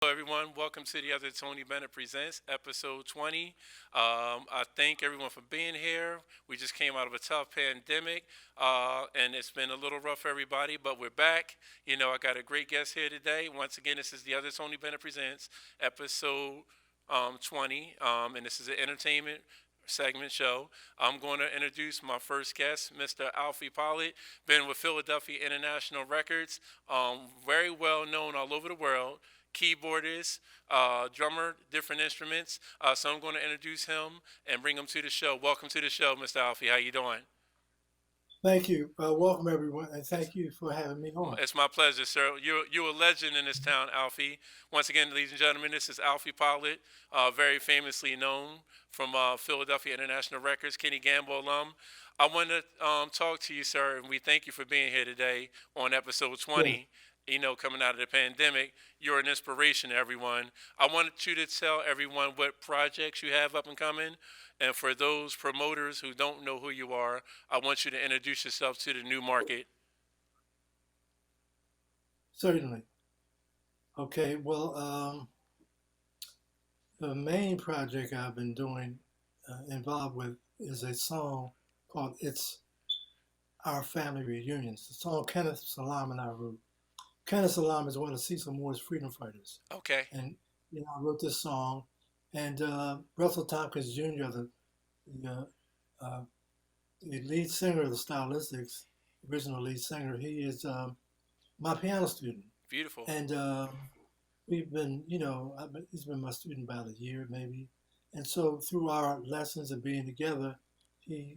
Hello, everyone. Welcome to the Other Tony Bennett Presents, episode 20. I thank everyone for being here. We just came out of a tough pandemic, and it's been a little rough for everybody, but we're back. I got a great guest here today. Once again, this is the Other Tony Bennett Presents, episode 20, and this is an entertainment segment show. I'm going to introduce my first guest, Mr. Alfie Pollitt, been with Philadelphia International Records, very well known all over the world, keyboardist, drummer, different instruments. So I'm going to introduce him and bring him to the show. Welcome to the show, Mr. Alfie. How you doing? Thank you. Welcome, everyone, and thank you for having me on. It's my pleasure, sir. You're a legend in this town, Alfie. Once again, ladies and gentlemen, this is Alfie Pollitt, very famously known from Philadelphia International Records, Kenny Gamble alum. I want to talk to you, sir, and we thank you for being here today on episode Yeah. 20. Coming out of the pandemic, you're an inspiration to everyone. I wanted you to tell everyone what projects you have up and coming. And for those promoters who don't know who you are, I want you to introduce yourself to the new market. Certainly. Okay. Well, the main project I've been doing, involved with, is a song called "It's Our Family Reunions." The song Kenneth Salam and I wrote. Kenneth Salam is one of Cecil Moore's freedom fighters, Okay. and I wrote this song. And Russell Tompkins Jr., the, uh, uh, the lead singer of the Stylistics, original lead singer, he is my piano student. Beautiful. And we've been, he's been my student about a year maybe. And so through our lessons and being together, we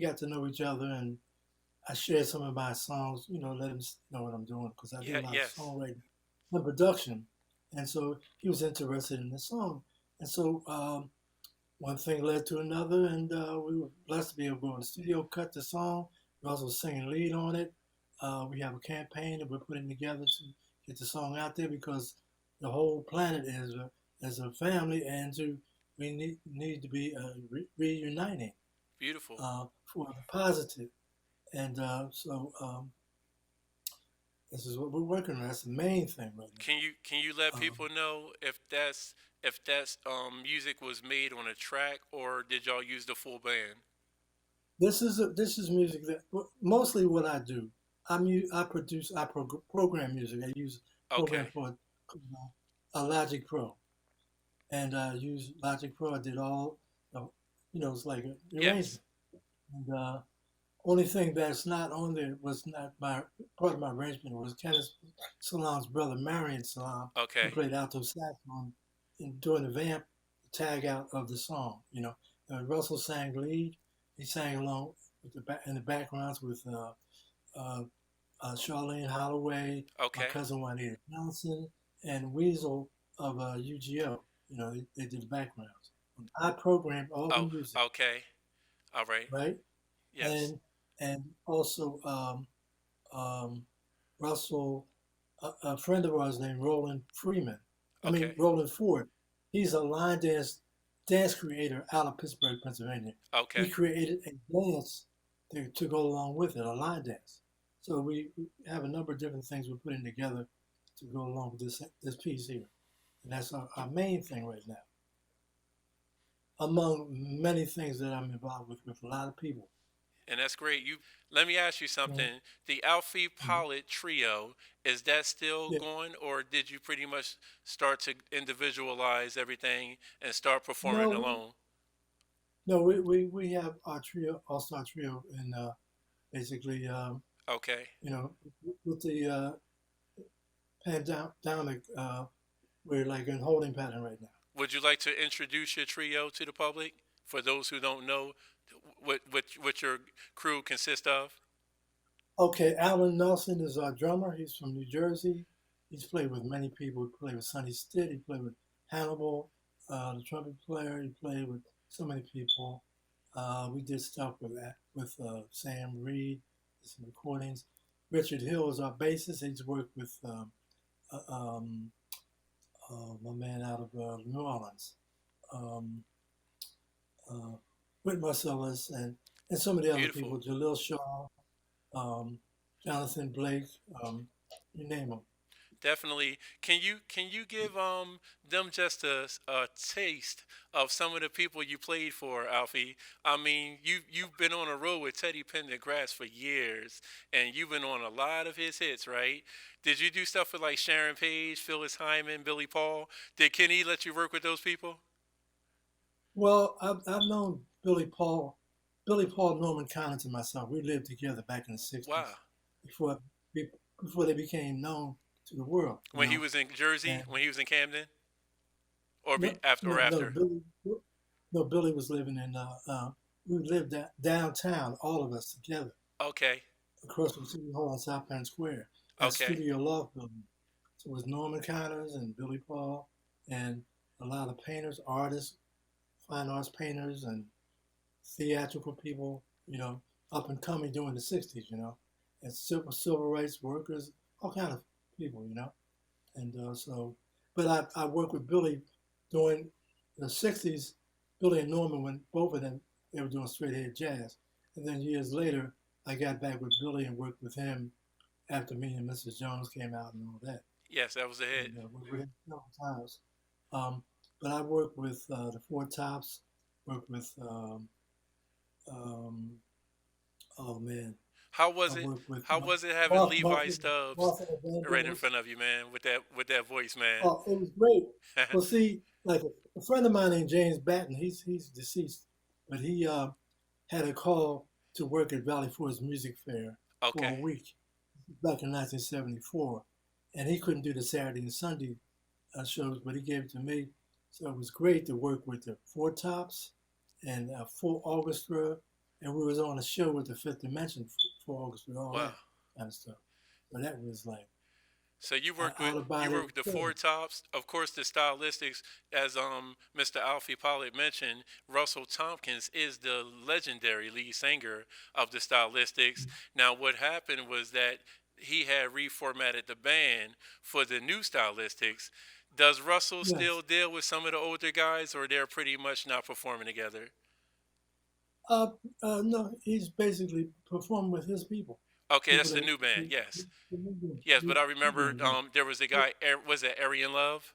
got to know each other, and I shared some of my songs, let him know what I'm doing, because I do Yeah. a lot of Yes. songwriting and production. And so he was interested in the song. And so one thing led to another, and we were blessed to be able to go in the studio, cut the song. We also singing lead on it. We have a campaign that we're putting together to get the song out there, because the whole planet is as a family, and we need to be reuniting Beautiful. for the positive. And this is what we're working on. That's the main thing right Can you let now. people know if that's music was made on a track or did y'all use the full band? This is music that mostly what I do. I produce, program music. I use program Okay. for a Logic Pro, and I use Logic Pro. I did all, uh, it's like an Yes. arrangement. And only thing that's not on there was not my part of my arrangement was Kenneth Salam's brother, Marion Salam, who Okay. played alto saxophone in doing the vamp tag out of the song. Russell sang lead. He sang along with in the backgrounds with uh, Charlene Holloway, my Okay. cousin Juanita Johnson, and Weasel of UGO. They did the backgrounds. I programmed all the Oh, music, okay. All right. right? Yes. And also um, Russell, a friend of ours named Roland Freeman. I mean Okay. Roland Ford. He's a line dance creator out of Pittsburgh, Pennsylvania. He Okay. created a dance to go along with it, a line dance. So we have a number of different things we're putting together to go along with this piece here, and that's our main thing right now, among many things that I'm involved with a lot of people. And that's great. You let me ask you Mhm. something. The Alfie Mhm. Pollitt trio, is that still Yeah. going or did you pretty much start to individualize everything and start performing No, alone? no, we have our trio, all star trio, and basically, Okay. you know, with the pandemic, we're like in holding pattern right now. Would you like to introduce your trio to the public for those who don't know what your crew consists of? Okay, Alan Nelson is our drummer. He's from New Jersey. He's played with many people. He played with Sonny Stitt. He played with Hannibal, the trumpet player. He played with so many people. We did stuff with Sam Reed, some recordings. Richard Hill is our bassist. He's worked with uh, um, my man out of New Orleans, um, uh, Whit Marcellus, and some of the other Beautiful. people, Jalil Shaw, um, Jonathan Blake, um, you name them. definitely. Can you give them just a taste of some of the people you played for, Alfie? I mean, you've been on a road with Teddy Pendergrass for years, and you've been on a lot of his hits, right? Did you do stuff with like Sharon Page, Phyllis Hyman, Billy Paul? Did Kenny let you work with those people? Well, I've known Billy Paul, Norman Connors, and myself. We lived together back in the Wow. '60s before before they became known to the world. You When he know, was in Jersey, and when he was in Camden, or no, after or no, no, after? Billy, no, Billy was living in. We lived downtown, all of us together, Okay. across from City Hall on South Penn Square, that Okay. Studio Loft building. So it was Norman Connors and Billy Paul, and a lot of painters, artists, fine arts painters, and theatrical people, up and coming during the '60s, and civil rights workers, all kind of people, and but I worked with Billy during the '60s. Billy and Norman, when both of them they were doing straight ahead jazz, and then years later I got back with Billy and worked with him after me and Mrs. Jones came out and all that, Yes, that was a hit. and worked with him several times. Um, but I worked with the Four Tops, worked with um, oh man, How I was it? worked with How was it having Martha, Levi Stubbs Martha Van right in Dams. front of you, man, with that voice, man? Oh, it was great. Well, see, like a friend of mine named James Batten, he's deceased, but he had a call to work at Valley Forge Music Fair for a Okay. week back in 1974, and he couldn't do the Saturday and Sunday shows, but he gave it to me. So it was great to work with the Four Tops and a full orchestra, and we was on a show with the Fifth Dimension full orchestra, all Wow. that kind of stuff. So that was like So out of you body worked with the Four experience. Tops, of course. The stylistics, as Mr. Alfie Pollard mentioned, Russell Tompkins is the legendary lead singer of the stylistics. Now, what happened was that he had reformatted the band for the new stylistics. Does Russell still Yes. deal with some of the older guys, or they're pretty much not performing together? Uh, no, he's basically performing with his people. Okay, People that's the that, new band. the, Yes, the new, yes, but new, I remember yeah. there was a guy. Was it Arian Love?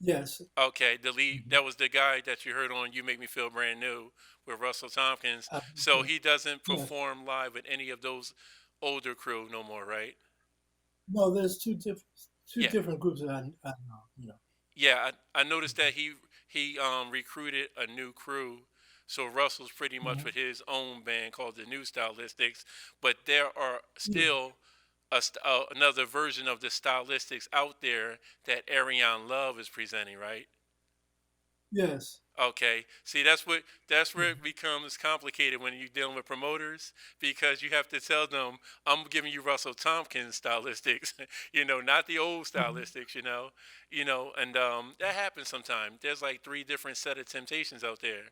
Yes. Okay, the lead Mhm. that was the guy that you heard on "You Make Me Feel Brand New" with Russell Tompkins. I, So he doesn't yes. perform live with any of those older crew no more, right? No, there's two Yeah, different groups that I know. yeah. I noticed that he recruited a new crew. So Russell's pretty much Mhm. with his own band called the New Stylistics, but there are Yeah. still another version of the Stylistics out there that Ariane Love is presenting, right? Yes. Okay. See, that's where it Mhm. becomes complicated when you're dealing with promoters because you have to tell them I'm giving you Russell Tompkins stylistics, not the old Mhm. stylistics, and that happens sometimes. There's like three different set of temptations out there,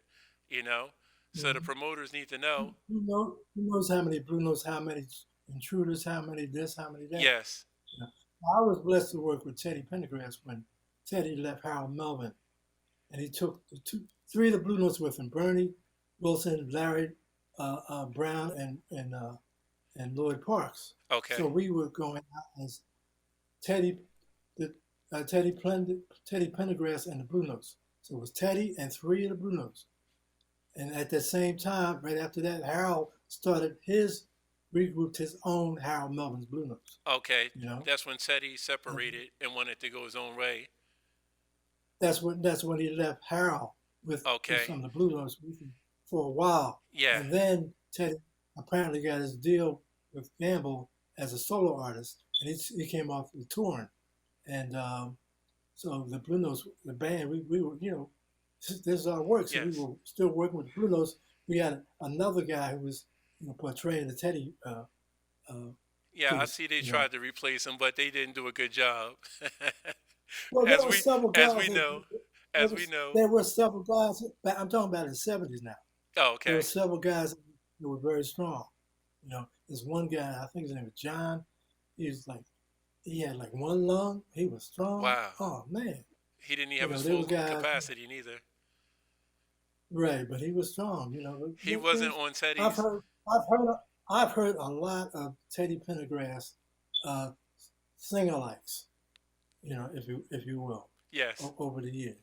you know. So the Mhm. promoters need to know. Who knows how many Brunos, how many intruders, how many this, how many that. Yes. You know? I was blessed to work with Teddy Pendergrass when Teddy left Harold Melvin, and he took three of the Blue Notes with him: Bernie Wilson, Larry Brown, and Lloyd Parks. Okay. So we were going out as Teddy, the Teddy Pendergrass and the Blue Notes. So it was Teddy and three of the Blue Notes. And at the same time, right after that, Harold started regrouped his own Harold Melvin's Blue Notes. Okay. You know, That's when Teddy and separated and wanted to go his own way. that's when he left Harold with Okay. some of the Blue Notes with him for a while, Yeah. and then Teddy apparently got his deal with Gamble as a solo artist, and he came off the touring, and so the Blue Notes, the band, we were this is our work, so we Yes. were still working with the Blue Notes. We had another guy who was portraying the Teddy uh, Yeah, I piece, see they tried to replace him, but they didn't do a good job. Well, there as were we several as guys. we know, There as we was know. there were several guys. I'm talking about in the '70s now. Oh, There were okay. several guys who were very strong. There's one guy. I think his name was John. He was like he had like one lung. He was strong. Wow. Oh man. He didn't even have his There full was guys. capacity neither. Right, but he was strong. He wasn't There's on I've Teddy's. heard I've heard I've heard a lot of Teddy Pendergrass uh, sing-alikes, if you will, Yes. over the years.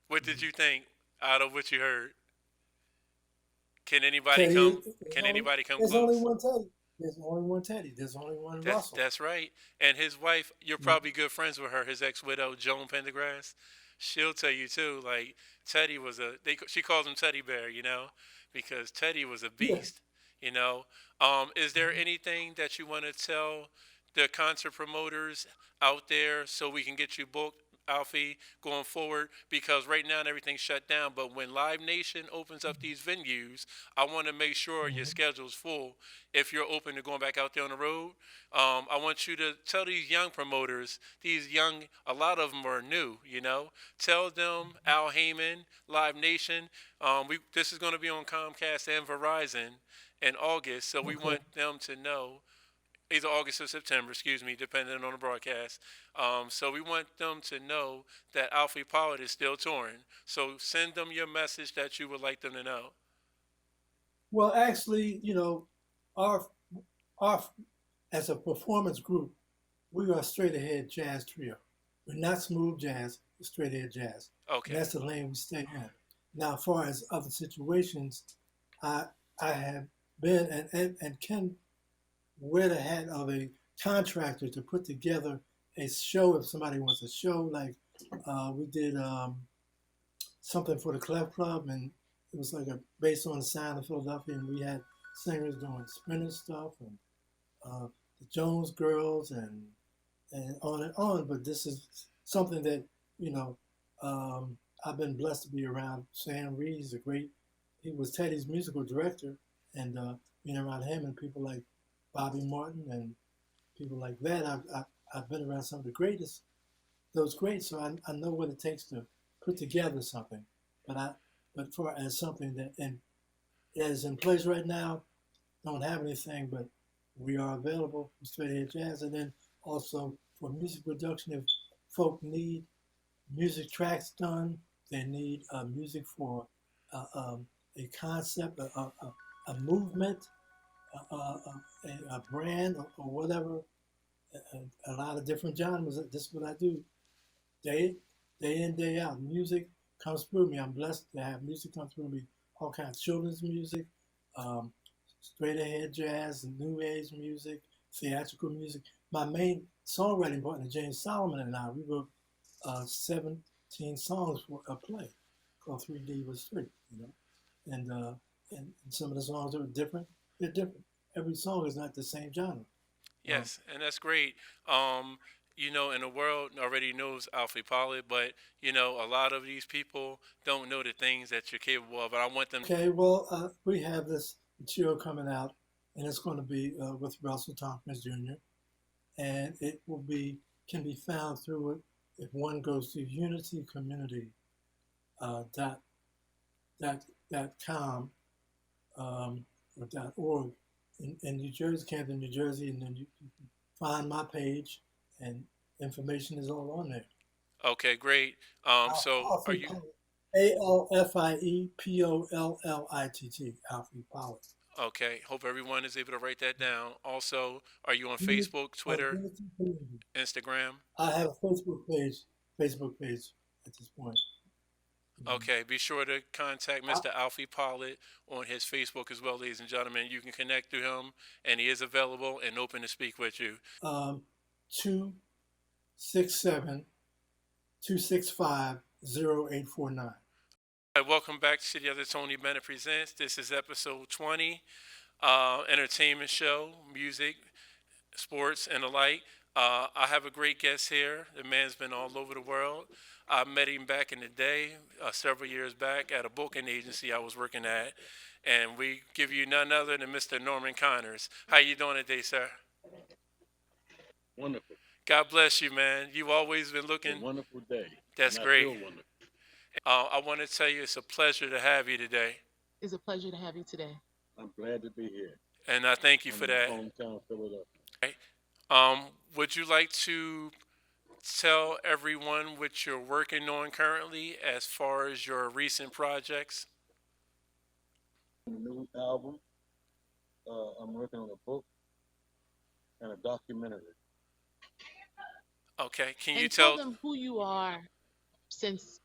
What did you think out of what you heard? Can anybody Teddy, come? Can anybody come there's only close? one Teddy. There's only one Teddy. There's only one That's Russell. that's right. And his wife, you're Yeah. probably good friends with her. His ex-widow, Joan Pendergrass. She'll tell you too. Like Teddy was she calls him Teddy Bear, because Teddy was a Yeah. beast. You know. Is there anything that you want to tell the concert promoters out there so we can get you booked, Alfie, going forward? Because right now everything's shut down. But when Live Nation opens up these venues, I want to make sure your Mhm. schedule's full. If you're open to going back out there on the road, I want you to tell these young promoters, a lot of them are new. Tell them Al Heyman, Live Nation. This is going to be on Comcast and Verizon in August, so we Okay. want them to know either August or September, excuse me, depending on the broadcast. So we want them to know that Alfie Pollard is still touring. So send them your message that you would like them to know. Well, actually, our our as a performance group, we are a straight ahead jazz trio. We're not smooth jazz, we're straight ahead jazz. And Okay. that's the lane we stay in. Now, as far as other situations, I I have been and can wear the hat of a contractor to put together a show if somebody wants a show. Like we did something for the Clef Club, and it was like a based on the sound of Philadelphia, and we had singers doing Spinner stuff and the Jones Girls and on and on. But this is something that you know I've been blessed to be around. Sam Reed, he's a great. He was Teddy's musical director, and being around him and people like Bobby Martin and people like that, I've been around some of the greatest, those greats, so I know what it takes to put together something. But for as something that is in place right now, don't have anything, but we are available for Straight Ahead Jazz, and then also for music production. If folk need music tracks done, they need music for a concept, a movement, a brand, or whatever. A lot of different genres. This is what I do day day in, day out. Music comes through me. I'm blessed to have music come through me. All kinds of children's music, um, straight ahead jazz, new age music, theatrical music. My main songwriting partner, James Solomon, and I, we wrote 17 songs for a play called 3D was Three, and, uh, and some of the songs are different. They're different. Every song is not the same genre. Uh, Yes, and that's great. Um, in the world already knows Alfie Pollard, but a lot of these people don't know the things that you're capable of. And I want them. Okay, well, we have this material coming out, and it's going to be with Russell Tompkins Jr. And it will be can be found through it if one goes to unitycommunity dot dot com or dot org in New Jersey, Camden, New Jersey, and then you can find my page, and information is all on there. Okay, great. So are Alfie you Pollitt, ALFIE POLLITT, Alfie Pollitt. okay? Hope everyone is able to write that down. Also, are you on Unity, Facebook, Twitter, Unity Community. Instagram? I have a Facebook page at this point. Mhm. Okay, be sure to contact Mr. Alfie Pollard on his Facebook as well, ladies and gentlemen. You can connect through him, and he is available and open to speak with you. 267 265 0849. Hi, welcome back to the Other Tony Bennett Presents. This is episode 20, entertainment show, music, sports, and the like. I have a great guest here. The man's been all over the world. I met him back in the day, several years back, at a booking agency I was working at, and we give you none other than Mr. Norman Connors. How you doing today, sir? Wonderful. God bless you, man. You've always been It's a looking. wonderful day. That's And I great. feel wonderful. I want to tell you it's a pleasure to have you today, It's a pleasure to have you today. I'm glad to be here. and I thank you I'm for in my that. hometown, Philadelphia. Okay. Would you like to tell everyone what you're working on currently as far as your recent projects? A new album. I'm working on a book and a documentary. Okay. Can you And tell tell? them who you are, since,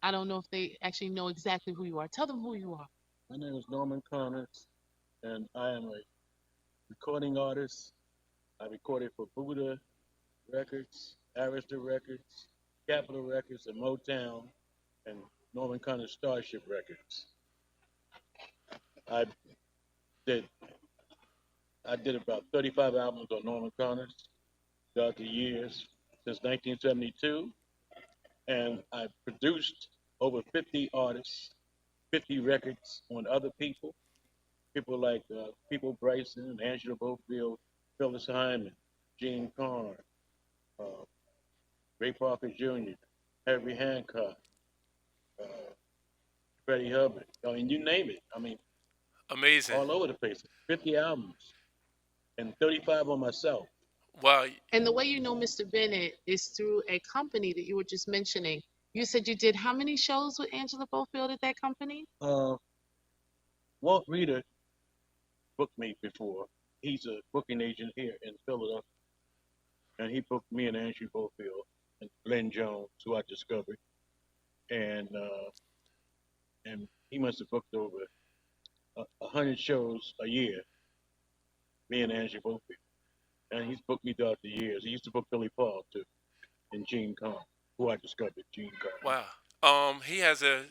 I don't know if they actually know exactly who you are. Tell them who you are. My name is Norman Connors, and I am a recording artist. I recorded for Buddha Records, Arista Records, Capitol Records, and Motown, and Norman Connors Starship Records. I did I did about 35 albums on Norman Connors throughout the years since 1972, and I produced over 50 artists, 50 records on other people like People Bryson, Angela Bofield, Phyllis Hyman, Gene Carr, uh, Ray Parker Jr., Herbie Hancock, uh, Freddie Hubbard. I mean, you name it. I mean, Amazing. all over the place. 50 albums and 35 on myself. Wow. And the way you know Mr. Bennett is through a company that you were just mentioning. You said you did how many shows with Angela Bofield at that company? Walt Reeder booked me before. He's a booking agent here in Philadelphia, and he booked me and Andrew Bofield and Glenn Jones, who I discovered, and he must have booked over 100 shows a year. Me and Andrew Bofield, and he's booked me throughout the years. He used to book Billy Paul too, and Gene Carr, who I discovered. Gene Carr. Wow. He has a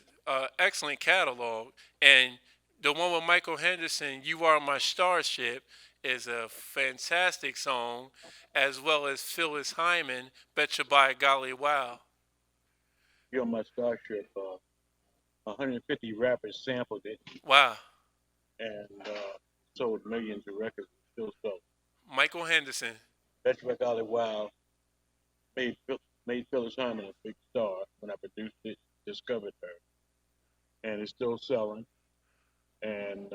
excellent catalog, and the one with Michael Henderson, "You Are My Starship," is a fantastic song, as well as Phyllis Hyman, "Betcha by Golly Wow." You're on my Starship. 150 rappers sampled it Wow. and sold millions of records. Still sold. Michael Henderson. That's what got it wild. Made made Phyllis Hyman a big star when I produced it. Discovered her, and it's still selling. And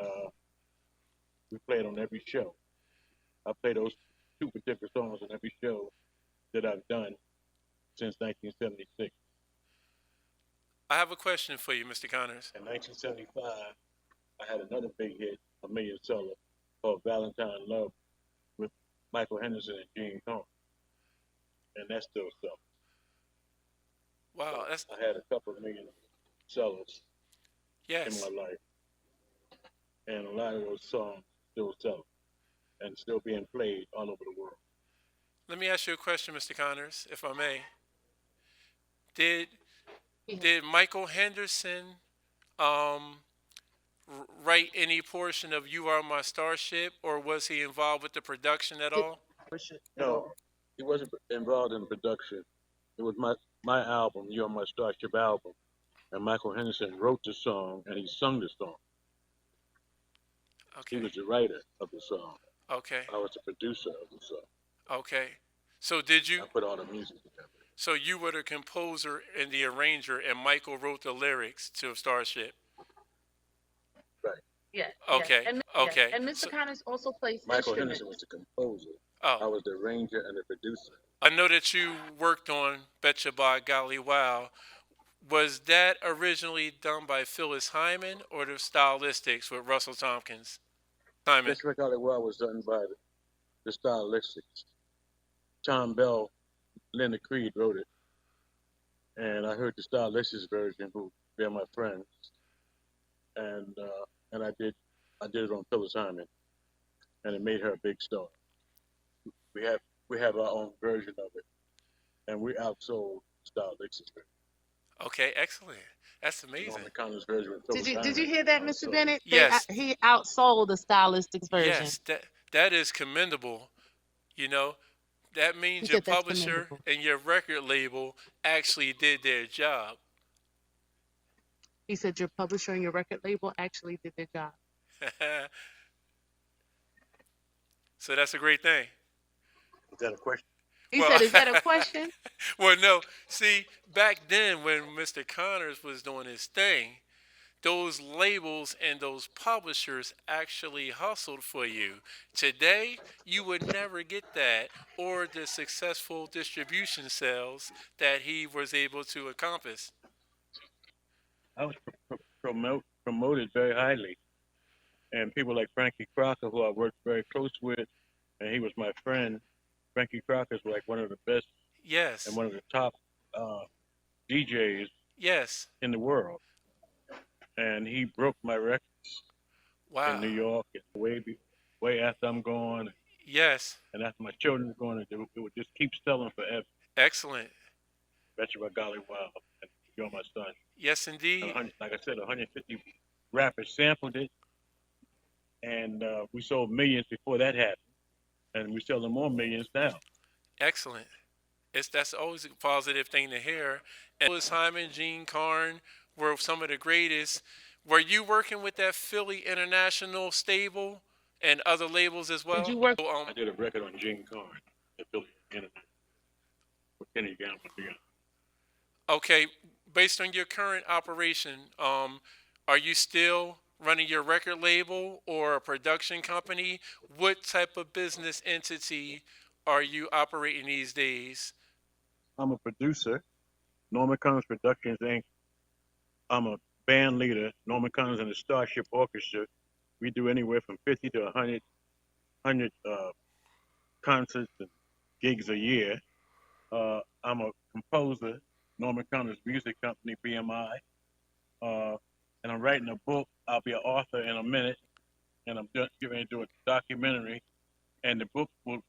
we play it on every show. I play those two particular songs on every show that I've done since 1976. I have a question for you, Mr. Connors. In 1975, I had another big hit, a million seller, called Valentine Love with Michael Henderson and Gene Carr, and that's still selling. Wow. That's I had a couple of million sellers in yes. my life, and a lot of those songs still selling and still being played all over the world. Let me ask you a question, Mr. Connors, if I may. Did Yeah. did Michael Henderson um, write any portion of "You Are My Starship," or was he involved with the production at Did, all? No, he wasn't involved in production. It was my album, You're My Starship album, and Michael Henderson wrote the song and he sung the song. He Okay. was the writer of the song. Okay. I was the producer of the song. Okay. So did you? I put all the music together. So you were the composer and the arranger, and Michael wrote the lyrics to Starship. Right. yes, Okay. And Okay. and Mr. So, Connors also plays Michael instruments. Henderson was the composer. I oh, was the arranger and the producer. I know that you worked on "Betcha by Golly Wow." Was that originally done by Phyllis Hyman or the Stylistics with Russell Tompkins? Hyman. This record was done by the Stylistics. Tom Bell, Linda Creed wrote it, and I heard the Stylistics version, who they're my friends, and I did it on Phyllis Hyman, and it made her a big star. We have we have our own version of it, and we outsold Stylistics version. Okay, excellent. That's Norman amazing. Connors version with Did Phyllis you did Hyman you hear that, Mr. outsold. Bennett? Yes, He outsold the Stylistics version. yes, that is commendable. You know, that He means your said that's publisher commendable. and your record label actually did their job. He said your publisher and your record label actually did their job. So that's a great thing. Is that a question? He Well, said, "Is that a question?" well, no. See, back then when Mr. Connors was doing his thing, those labels and those publishers actually hustled for you. Today, you would never get that or the successful distribution sales that he was able to accomplish. I was promoted very highly, and people like Frankie Crocker, who I worked very close with, and he was my friend. Frankie Crocker is like one of the best Yes. and one of the top uh, DJs Yes. in the world. And he broke my record in Wow. New York and way after I'm gone, Yes. and after my children's gone, it would just keep selling forever. Excellent. Bet you by golly, wow! And you're my son. Yes, And indeed. like I said, 150 rappers sampled it, and we sold millions before that happened, and we're selling more millions now. Excellent. That's always a positive thing to hear. And Louis Hyman, Gene Carn were some of the greatest. Were you working with that Philly International stable and other labels as Did well? you work? I did a record on Gene Carn, the Philly Internet, with Kenny Gamble. Okay, based on your current operation, are you still running your record label or a production company? What type of business entity are you operating these days? I'm a producer, Norman Combs Productions Inc. I'm a band leader, Norman Combs and the Starship Orchestra. We do anywhere from 50 to 100 concerts and gigs a year. I'm a composer, Norman Combs Music Company, BMI. And I'm writing a book. I'll be an author in a minute, and I'm getting ready to do a documentary, and the book will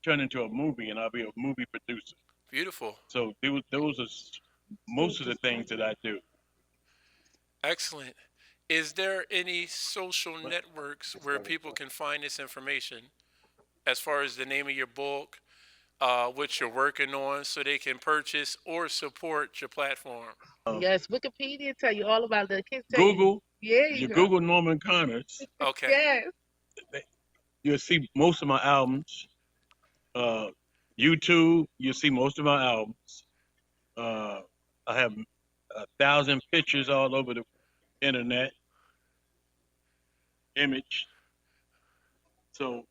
turn into a movie, and I'll be a movie producer. Beautiful. So those are most of the things that I do. Excellent. Is there any social networks where people can find this information as far as the name of your book, what you're working on, so they can purchase or support your platform? Yes, Wikipedia tell you all about the kids. Google, Yeah, you Google Norman Connors, Okay. Yes. you'll see most of my albums. Uh, YouTube, you'll see most of my albums. I have 1,000 pictures all over the internet, image. So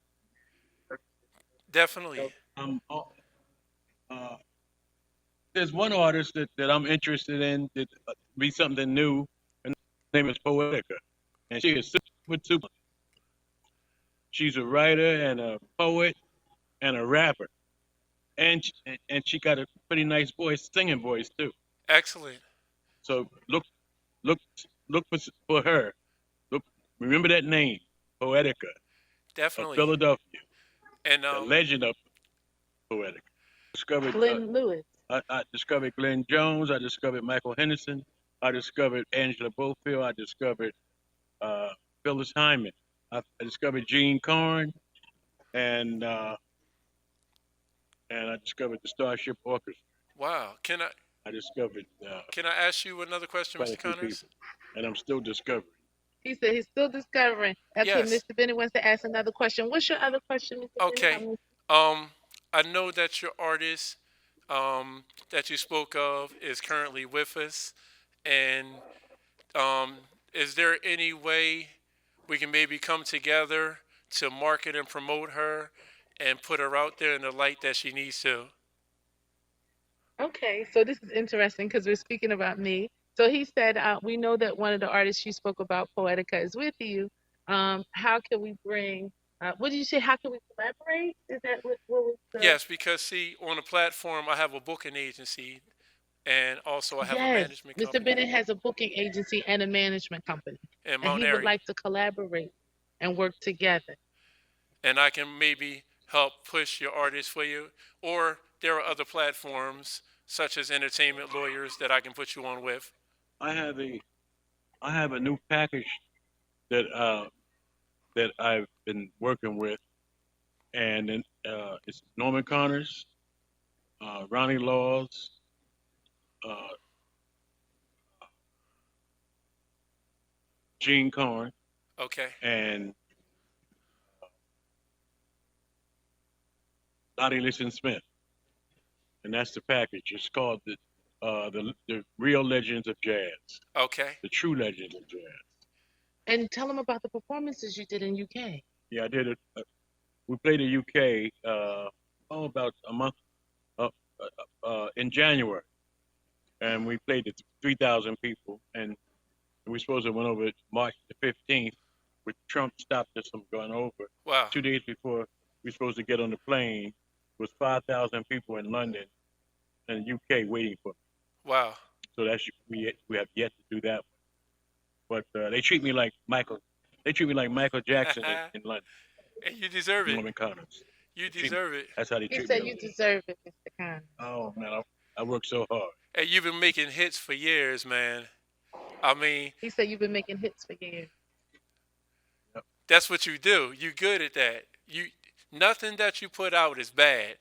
Definitely. I'm there's one artist that I'm interested in that be something new, and her name is Poetica, and she is super. She's a writer and a poet and a rapper, and she got a pretty nice voice, singing voice too. Excellent. So look for her. Look, remember that name, Poetica of Definitely. Philadelphia, And the legend of Poetica. Discovered Glenn Lewis. I discovered Glenn Jones. I discovered Michael Henderson. I discovered Angela Bofield. I discovered uh, Phyllis Hyman. I discovered Gene Carn, and I discovered the Starship Orchestra. wow. I discovered Can I ask you another question, quite a Mr. few Connors? people, and I'm still discovering. He said he's still discovering. That's what Yes. Mr. Bennett wants to ask another question. What's your other question, Mr. Okay. Bennett? I know that your artist that you spoke of is currently with us, and um, is there any way we can maybe come together to market and promote her and put her out there in the light that she needs to? Okay, so this is interesting because we're speaking about me. So he said, we know that one of the artists you spoke about, Poetica, is with you. How can we bring, what did you say? How can we collaborate? Is that what was the? Yes, because see, on the platform, I have a booking agency, and also I have a Yes, management Mr. company Bennett has a booking agency and a management company, in and Mount he would Airy, like to collaborate and work together. and I can maybe help push your artist for you. Or there are other platforms such as Entertainment Lawyers that I can put you on with. I have a new package that I've been working with, and it's Norman Connors, Ronnie Laws, uh, Gene Carn, Okay. and Lottie Listen Smith, and that's the package. It's called the Real Legends of Jazz, Okay. the True Legends of Jazz. And tell him about the performances you did in UK. Yeah, I did it. We played in UK about a month in January, and we played to 3,000 people, and we supposed to went over March the 15th, but Trump stopped us from going over. Wow. 2 days before we supposed to get on the plane, was 5,000 people in London and the UK waiting for me. Wow. So we have yet to do that. But they treat me like Michael. They treat me like Michael Jackson in London. And you deserve it. Norman Connors. You deserve it. That's how they He treat said me. you deserve it, Mr. Khan. Oh man, I work so hard. And you've been making hits for years, man. I mean, He said you've been making hits for years. that's what you do. You good at that. You nothing that you put out is bad.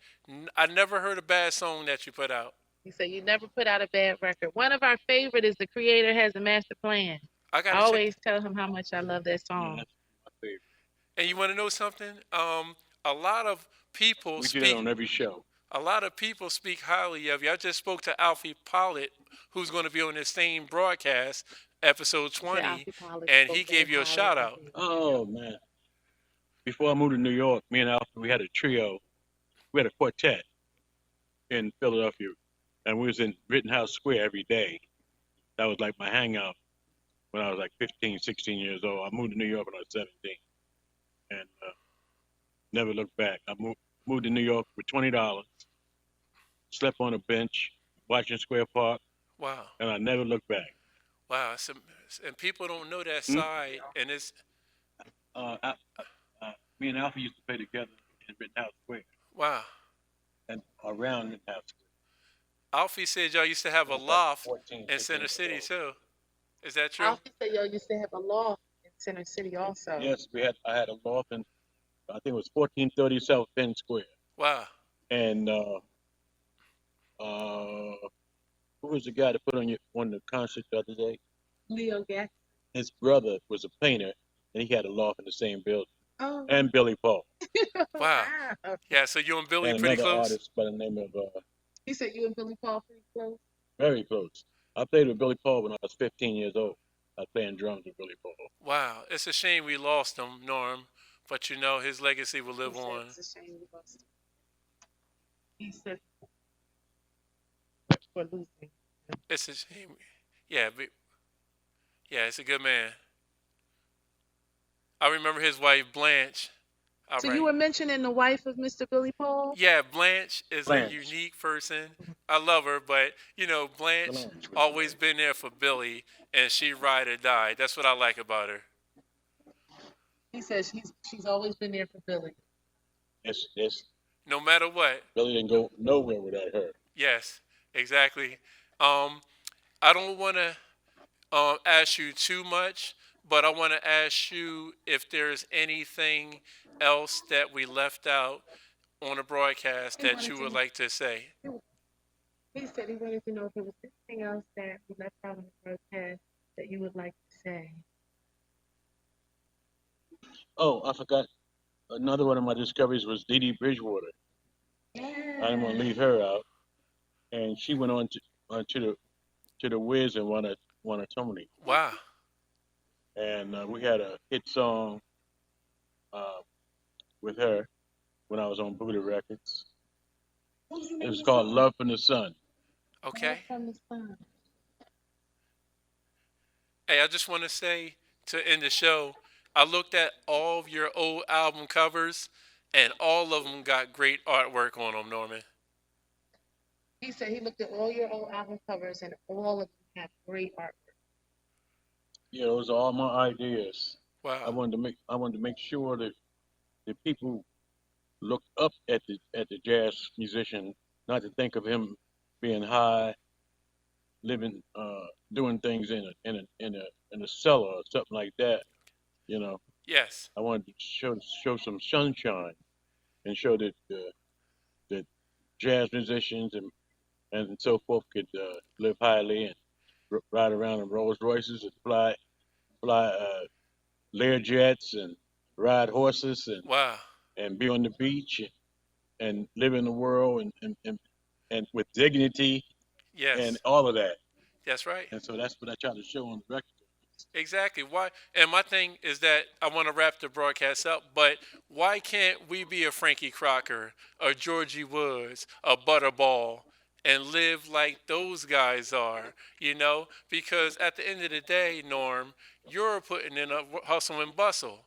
I never heard a bad song that you put out. He said you never put out a bad record. One of our favorite is The Creator Has a Master Plan. I I gotta check. always tell him how much I love that Yeah, song. that's my favorite. And you want to know something? A lot of people We do speak. that on every show. A lot of people speak highly of you. I just spoke to Alfie Pollard, who's going to be on this same broadcast, episode He said 20, Alfie Pollard and spoke he very gave you a highly shout of out. you. Oh man. Before I moved to New York, me and Alfred, we had a trio. We had a quartet in Philadelphia, and we was in Rittenhouse Square every day. That was like my hangout when I was like 15, 16 years old. I moved to New York when I was 17, and never looked back. I moved to New York with $20, slept on a bench, watching Square Park, Wow. and I never looked back. Wow. And people don't know that Hmm? side. And it's, Me and Alfred used to play together in Rittenhouse Square wow. and around Rittenhouse Square. Alfie said y'all used to have a It was like loft 14, in 15 Center years City, old. too. Is that true? Alfie said y'all used to have a loft in Center City also. Yes, I had a loft in, I think it was 1430 South Penn Square. Wow. And who was the guy that put on the concert the other day? Leo Gax. His brother was a painter, and he had a loft in the same building. Oh. And Billy Paul. Wow. Yeah, so you and Billy And pretty another close? artist by the name of, He said you and Billy Paul pretty close. very close. I played with Billy Paul when I was 15 years old. I was playing drums with Billy Paul. Wow. It's a shame we lost him, Norm. But you know, his legacy will He live said on. it's a shame we lost him. He said for losing. It's a shame. Yeah, yeah, it's a good man. I remember his wife, Blanche. All So right. you were mentioning the wife of Mr. Billy Paul? Yeah, Blanche is Blanche. a unique person. I love her, but you know, Blanche always been there for Billy, and she ride or die. That's what I like about her. He says she's always been there for Billy. Yes. No matter what. Billy didn't go nowhere without her. Yes, exactly. I don't want to ask you too much, but I want to ask you if there's anything else that we left out on the broadcast He that wanted you to would know. like to say. He said he wanted to know if there was anything else that we left out on the broadcast that you would like to say. Oh, I forgot. Another one of my discoveries was Dee Dee Bridgewater. Yeah. I didn't want to leave her out, and she went on to the Wiz and won a Tony. Wow. And we had a hit song with her when I was on Buddha Records. It was called "Love from the Sun." Okay. From the sun. Hey, I just want to say to end the show, I looked at all of your old album covers, and all of them got great artwork on them, Norman. He said he looked at all your old album covers and all of them have great artwork. Yeah, those are all my ideas. I Wow. wanted to make sure that the people looked up at the jazz musician, not to think of him being high, living, doing things in a cellar or something like that. You know, Yes. I wanted to show some sunshine and show that that jazz musicians and so forth could live highly and ride around in Rolls Royces and fly Lear jets and ride horses Wow. and be on the beach and live in the world and with dignity Yes. and all of that. That's right. And so that's what I try to show on the record. Exactly. Why? And my thing is that I want to wrap the broadcast up, but why can't we be a Frankie Crocker, a Georgie Woods, a Butterball, and live like those guys are? You know, because at the end of the day, Norm, you're putting in a hustle and bustle.